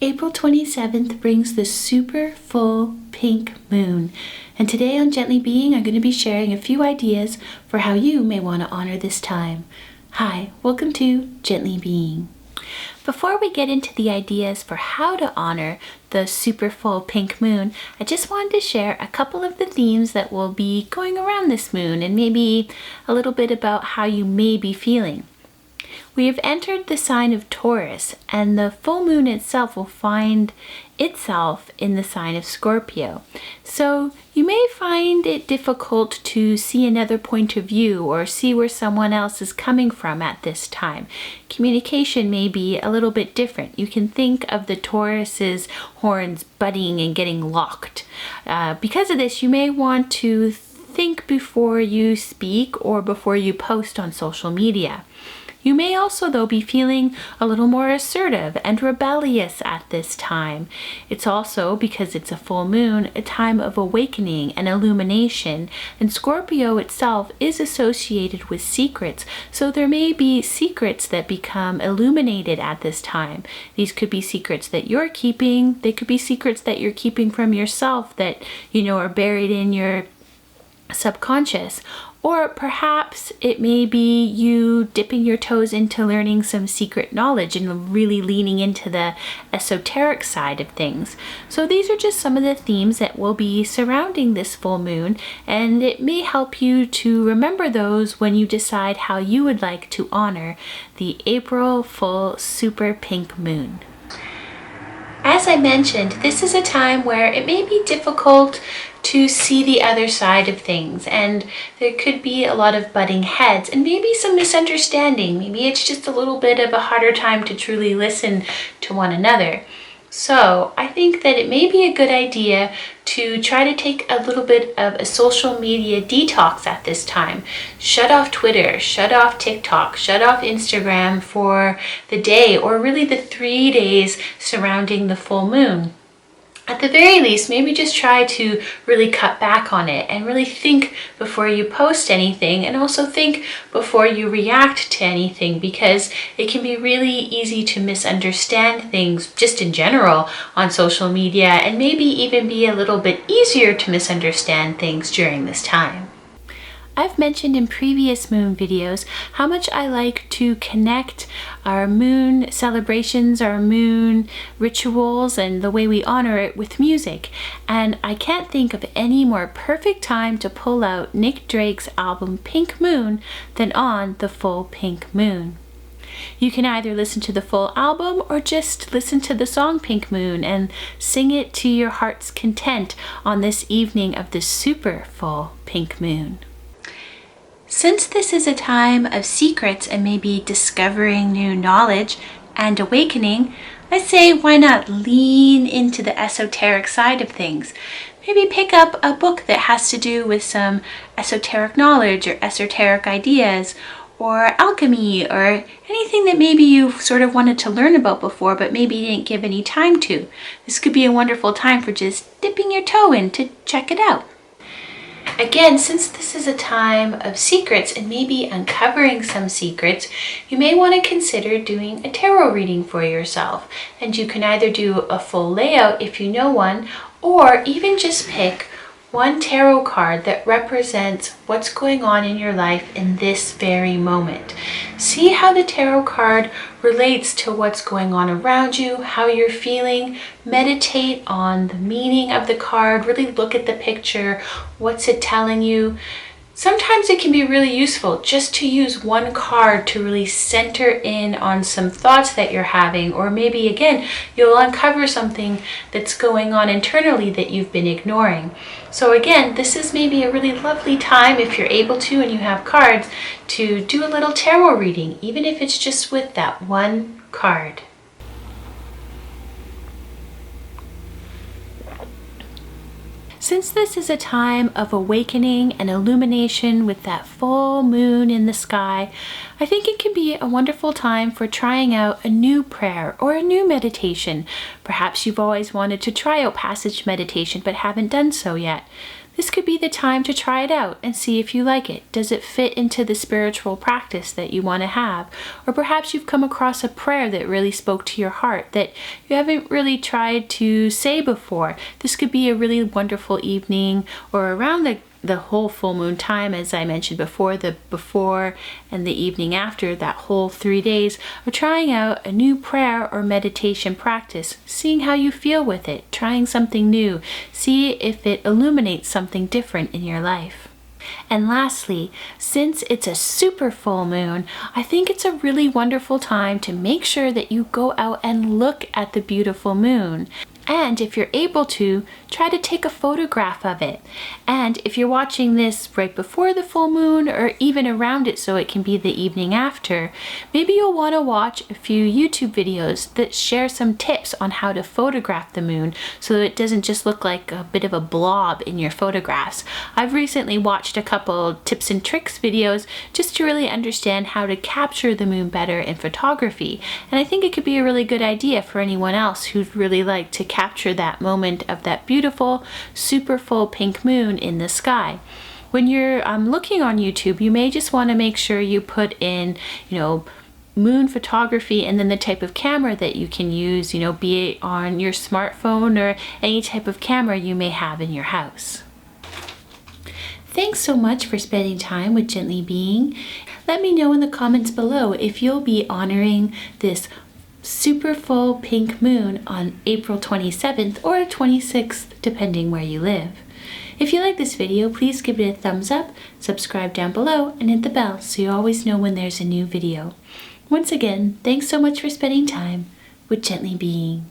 April 27th brings the super full pink moon. And today on Gently Being, I'm going to be sharing a few ideas for how you may want to honor this time. Hi, welcome to Gently Being. Before we get into the ideas for how to honor the super full pink moon, I just wanted to share a couple of the themes that will be going around this moon and maybe a little bit about how you may be feeling. We have entered the sign of Taurus, and the full moon itself will find itself in the sign of Scorpio. So you may find it difficult to see another point of view or see where someone else is coming from at this time. Communication may be a little bit different. You can think of the Taurus's horns butting and getting locked. Because of this, you may want to think before you speak or before you post on social media. You may also, though, be feeling a little more assertive and rebellious at this time. It's also, because it's a full moon, a time of awakening and illumination, and Scorpio itself is associated with secrets, so there may be secrets that become illuminated at this time. These could be secrets that you're keeping, they could be secrets that you're keeping from yourself that, are buried in your subconscious. Or perhaps it may be you dipping your toes into learning some secret knowledge and really leaning into the esoteric side of things. So these are just some of the themes that will be surrounding this full moon, and it may help you to remember those when you decide how you would like to honor the April full super pink moon. As I mentioned, this is a time where it may be difficult to see the other side of things, and there could be a lot of butting heads and maybe some misunderstanding. Maybe it's just a little bit of a harder time to truly listen to one another. So I think that it may be a good idea to try to take a little bit of a social media detox at this time. Shut off Twitter, shut off TikTok, shut off Instagram for the day, or really the 3 days surrounding the full moon. At the very least, maybe just try to really cut back on it and really think before you post anything, and also think before you react to anything, because it can be really easy to misunderstand things just in general on social media, and maybe even be a little bit easier to misunderstand things during this time. I've mentioned in previous moon videos how much I like to connect our moon celebrations, our moon rituals, and the way we honor it with music. And I can't think of any more perfect time to pull out Nick Drake's album Pink Moon than on the full pink moon. You can either listen to the full album or just listen to the song Pink Moon and sing it to your heart's content on this evening of the super full pink moon. Since this is a time of secrets and maybe discovering new knowledge and awakening, I say why not lean into the esoteric side of things. Maybe pick up a book that has to do with some esoteric knowledge or esoteric ideas, or alchemy, or anything that maybe you've sort of wanted to learn about before but maybe you didn't give any time to. This could be a wonderful time for just dipping your toe in to check it out. Again, since this is a time of secrets and maybe uncovering some secrets, you may want to consider doing a tarot reading for yourself. And you can either do a full layout if you know one, or even just pick one tarot card that represents what's going on in your life in this very moment. See how the tarot card relates to what's going on around you, how you're feeling. Meditate on the meaning of the card. Really look at the picture. What's it telling you? Sometimes it can be really useful just to use one card to really center in on some thoughts that you're having, or maybe again, you'll uncover something that's going on internally that you've been ignoring. So again, this is maybe a really lovely time, if you're able to and you have cards, to do a little tarot reading, even if it's just with that one card. Since this is a time of awakening and illumination with that full moon in the sky, I think it can be a wonderful time for trying out a new prayer or a new meditation. Perhaps you've always wanted to try out passage meditation but haven't done so yet. this could be the time to try it out and see if you like it. Does it fit into the spiritual practice that you want to have? Or perhaps you've come across a prayer that really spoke to your heart that you haven't really tried to say before. This could be a really wonderful evening or around the whole full moon time, as I mentioned before, the before and the evening after, that whole 3 days of trying out a new prayer or meditation practice, seeing how you feel with it, trying something new, see if it illuminates something different in your life. And lastly, since it's a super full moon, I think it's a really wonderful time to make sure that you go out and look at the beautiful moon. And if you're able to, try to take a photograph of it. And if you're watching this right before the full moon or even around it so it can be the evening after, maybe you'll want to watch a few YouTube videos that share some tips on how to photograph the moon so it doesn't just look like a bit of a blob in your photographs. I've recently watched a couple tips and tricks videos just to really understand how to capture the moon better in photography. And I think it could be a really good idea for anyone else who'd really like to capture that moment of that beautiful, super full pink moon in the sky. When you're looking on YouTube, you may just want to make sure you put in, moon photography and then the type of camera that you can use, be it on your smartphone or any type of camera you may have in your house. Thanks so much for spending time with Gently Being. Let me know in the comments below if you'll be honoring this super full pink moon on April 27th or 26th, depending where you live. If you like this video, please give it a thumbs up, subscribe down below, and hit the bell so you always know when there's a new video. Once again, thanks so much for spending time with Gently Being.